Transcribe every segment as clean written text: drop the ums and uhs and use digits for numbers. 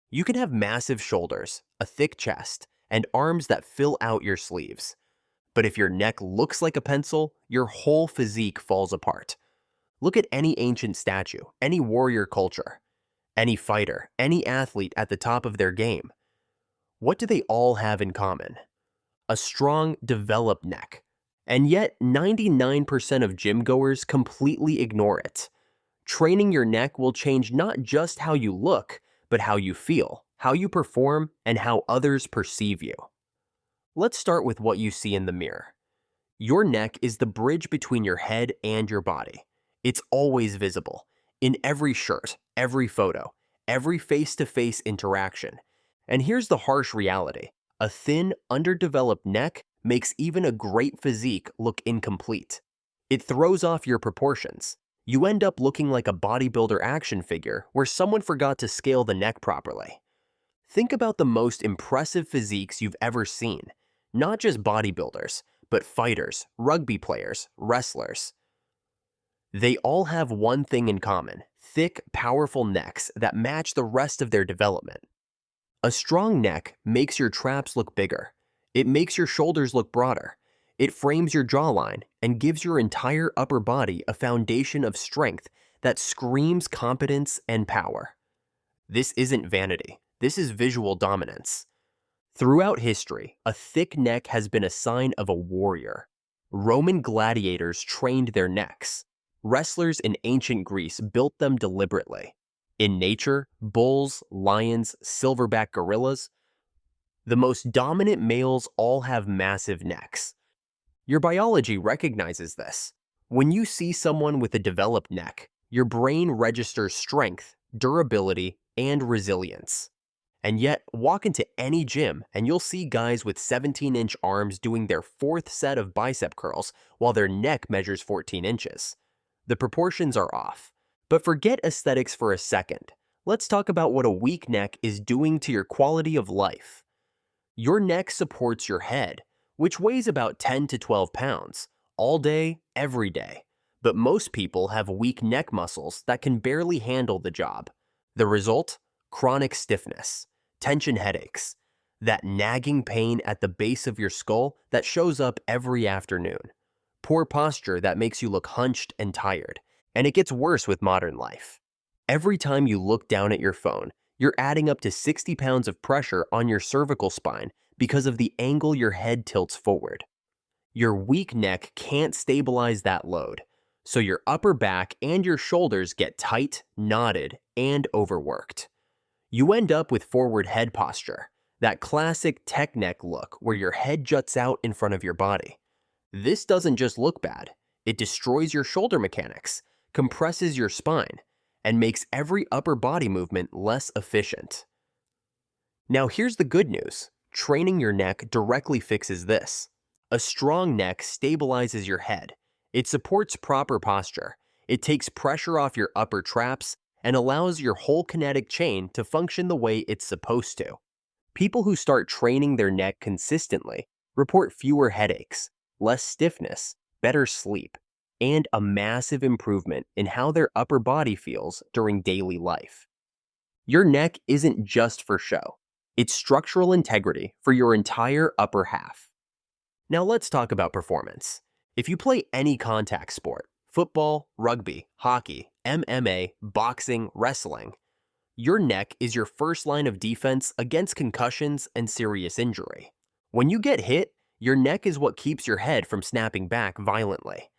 You can have massive shoulders, a thick chest, and arms that fill out your sleeves. But if your neck looks like a pencil, your whole physique falls apart. Look at any ancient statue, any warrior culture, any fighter, any athlete at the top of their game. What do they all have in common? A strong, developed neck. And yet, 99% of gym goers completely ignore it. Training your neck will change not just how you look, but how you feel, how you perform, and how others perceive you. Let's start with what you see in the mirror. Your neck is the bridge between your head and your body. It's always visible, in every shirt, every photo, every face-to-face interaction. And here's the harsh reality. A thin, underdeveloped neck makes even a great physique look incomplete. It throws off your proportions. You end up looking like a bodybuilder action figure where someone forgot to scale the neck properly. Think about the most impressive physiques you've ever seen. Not just bodybuilders, but fighters, rugby players, wrestlers. They all have one thing in common: thick, powerful necks that match the rest of their development. A strong neck makes your traps look bigger. It makes your shoulders look broader. It frames your jawline and gives your entire upper body a foundation of strength that screams competence and power. This isn't vanity. This is visual dominance. Throughout history, a thick neck has been a sign of a warrior. Roman gladiators trained their necks. Wrestlers in ancient Greece built them deliberately. In nature, bulls, lions, silverback gorillas, the most dominant males all have massive necks. Your biology recognizes this. When you see someone with a developed neck, your brain registers strength, durability, and resilience. And yet, walk into any gym and you'll see guys with 17-inch arms doing their fourth set of bicep curls while their neck measures 14 inches. The proportions are off. But forget aesthetics for a second. Let's talk about what a weak neck is doing to your quality of life. Your neck supports your head, which weighs about 10 to 12 pounds, all day, every day. But most people have weak neck muscles that can barely handle the job. The result? Chronic stiffness, tension headaches, that nagging pain at the base of your skull that shows up every afternoon, poor posture that makes you look hunched and tired, and it gets worse with modern life. Every time you look down at your phone, you're adding up to 60 pounds of pressure on your cervical spine because of the angle your head tilts forward. Your weak neck can't stabilize that load, so your upper back and your shoulders get tight, knotted, and overworked. You end up with forward head posture, that classic tech neck look where your head juts out in front of your body. This doesn't just look bad, it destroys your shoulder mechanics, compresses your spine, and makes every upper body movement less efficient. Now here's the good news. Training your neck directly fixes this. A strong neck stabilizes your head. It supports proper posture. It takes pressure off your upper traps and allows your whole kinetic chain to function the way it's supposed to. People who start training their neck consistently report fewer headaches, less stiffness, better sleep, and a massive improvement in how their upper body feels during daily life. Your neck isn't just for show. It's structural integrity for your entire upper half. Now let's talk about performance. If you play any contact sport, football, rugby, hockey, MMA, boxing, wrestling, your neck is your first line of defense against concussions and serious injury. When you get hit, your neck is what keeps your head from snapping back violently.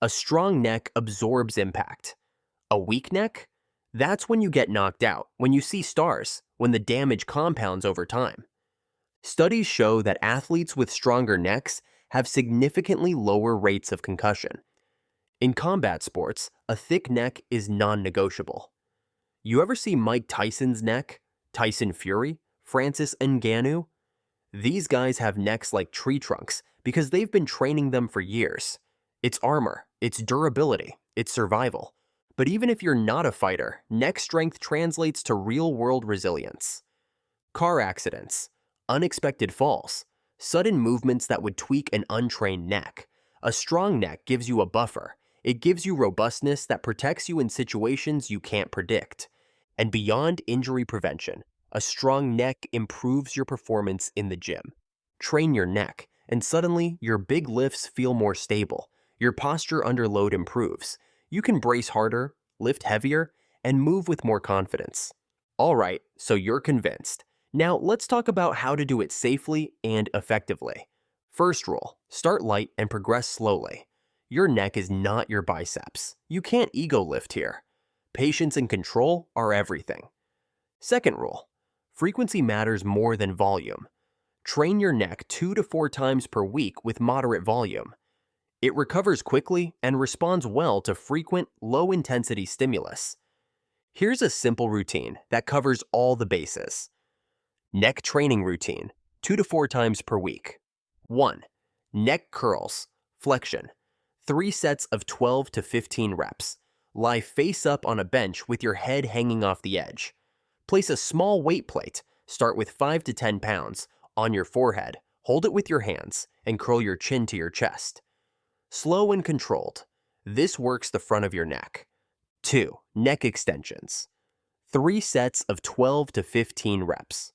A strong neck absorbs impact. A weak neck? That's when you get knocked out, when you see stars, when the damage compounds over time. Studies show that athletes with stronger necks have significantly lower rates of concussion. In combat sports, a thick neck is non-negotiable. You ever see Mike Tyson's neck? Tyson Fury? Francis Ngannou? These guys have necks like tree trunks because they've been training them for years. It's armor, it's durability, it's survival. But even if you're not a fighter, neck strength translates to real-world resilience. Car accidents, unexpected falls, sudden movements that would tweak an untrained neck. A strong neck gives you a buffer. It gives you robustness that protects you in situations you can't predict. And beyond injury prevention, A strong neck improves your performance in the gym. Train your neck, and suddenly your big lifts feel more stable. Your posture under load improves. You can brace harder, lift heavier, and move with more confidence. All right, so you're convinced. Now let's talk about how to do it safely and effectively. First rule, start light and progress slowly. Your neck is not your biceps. You can't ego lift here. Patience and control are everything. Second rule, frequency matters more than volume. Train your neck 2 to 4 times per week with moderate volume. It recovers quickly and responds well to frequent, low-intensity stimulus. Here's a simple routine that covers all the bases. Neck training routine, 2 to 4 times per week. 1. Neck curls, flexion. 3 sets of 12 to 15 reps. Lie face up on a bench with your head hanging off the edge. Place a small weight plate, start with 5 to 10 pounds, on your forehead. Hold it with your hands and curl your chin to your chest. Slow and controlled. This works the front of your neck. 2. Neck extensions. 3 sets of 12 to 15 reps.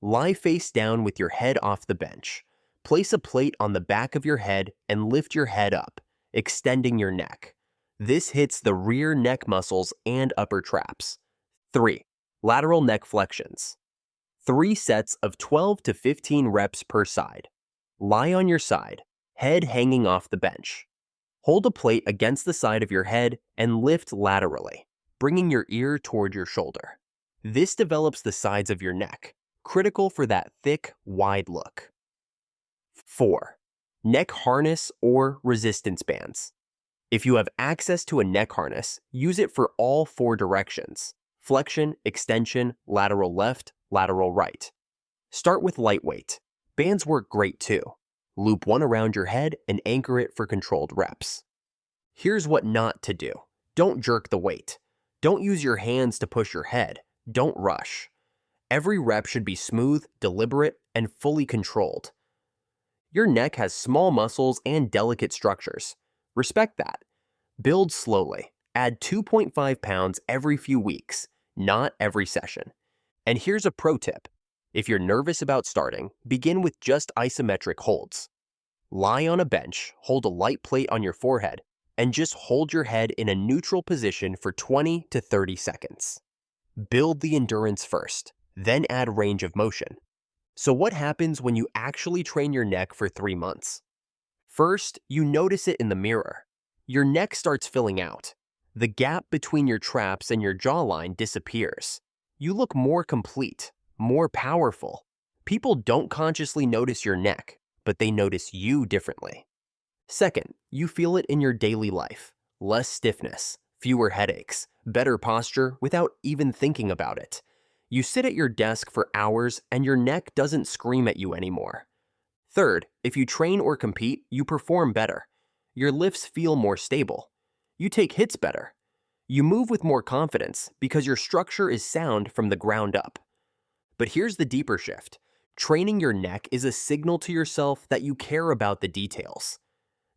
Lie face down with your head off the bench. Place a plate on the back of your head and lift your head up, extending your neck. This hits the rear neck muscles and upper traps. 3. Lateral neck flexions. 3 sets of 12 to 15 reps per side. Lie on your side, head hanging off the bench. Hold a plate against the side of your head and lift laterally, bringing your ear toward your shoulder. This develops the sides of your neck, critical for that thick, wide look. 4. Neck harness or resistance bands. If you have access to a neck harness, use it for all 4 directions: flexion, extension, lateral left, lateral right. Start with lightweight. Bands work great too. Loop one around your head and anchor it for controlled reps. Here's what not to do. Don't jerk the weight. Don't use your hands to push your head. Don't rush. Every rep should be smooth, deliberate, and fully controlled. Your neck has small muscles and delicate structures. Respect that. Build slowly. Add 2.5 pounds every few weeks, not every session. And here's a pro tip. If you're nervous about starting, begin with just isometric holds. Lie on a bench, hold a light plate on your forehead, and just hold your head in a neutral position for 20 to 30 seconds. Build the endurance first, then add range of motion. So what happens when you actually train your neck for 3 months? First, you notice it in the mirror. Your neck starts filling out. The gap between your traps and your jawline disappears. You look more complete, more powerful. People don't consciously notice your neck, but they notice you differently. Second, you feel it in your daily life. Less stiffness, fewer headaches, better posture without even thinking about it. You sit at your desk for hours and your neck doesn't scream at you anymore. Third, if you train or compete, you perform better. Your lifts feel more stable. You take hits better. You move with more confidence because your structure is sound from the ground up. But here's the deeper shift. Training your neck is a signal to yourself that you care about the details.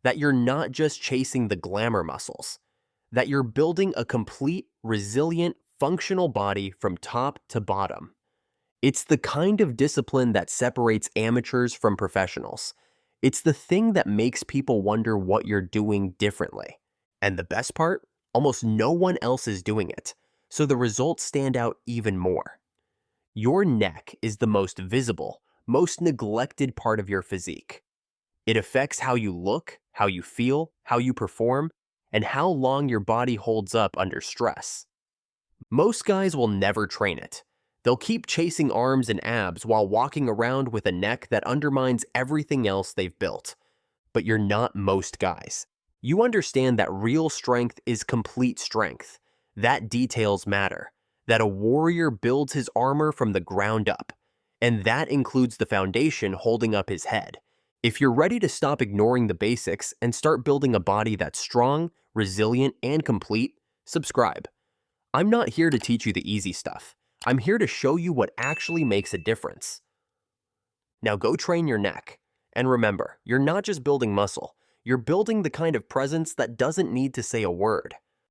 That you're not just chasing the glamour muscles. That you're building a complete, resilient, functional body from top to bottom. It's the kind of discipline that separates amateurs from professionals. It's the thing that makes people wonder what you're doing differently. And the best part? Almost no one else is doing it, so the results stand out even more. Your neck is the most visible, most neglected part of your physique. It affects how you look, how you feel, how you perform, and how long your body holds up under stress. Most guys will never train it. They'll keep chasing arms and abs while walking around with a neck that undermines everything else they've built. But you're not most guys. You understand that real strength is complete strength, that details matter, that a warrior builds his armor from the ground up, and that includes the foundation holding up his head. If you're ready to stop ignoring the basics and start building a body that's strong, resilient, and complete, subscribe. I'm not here to teach you the easy stuff. I'm here to show you what actually makes a difference. Now go train your neck. And remember, you're not just building muscle. You're building the kind of presence that doesn't need to say a word.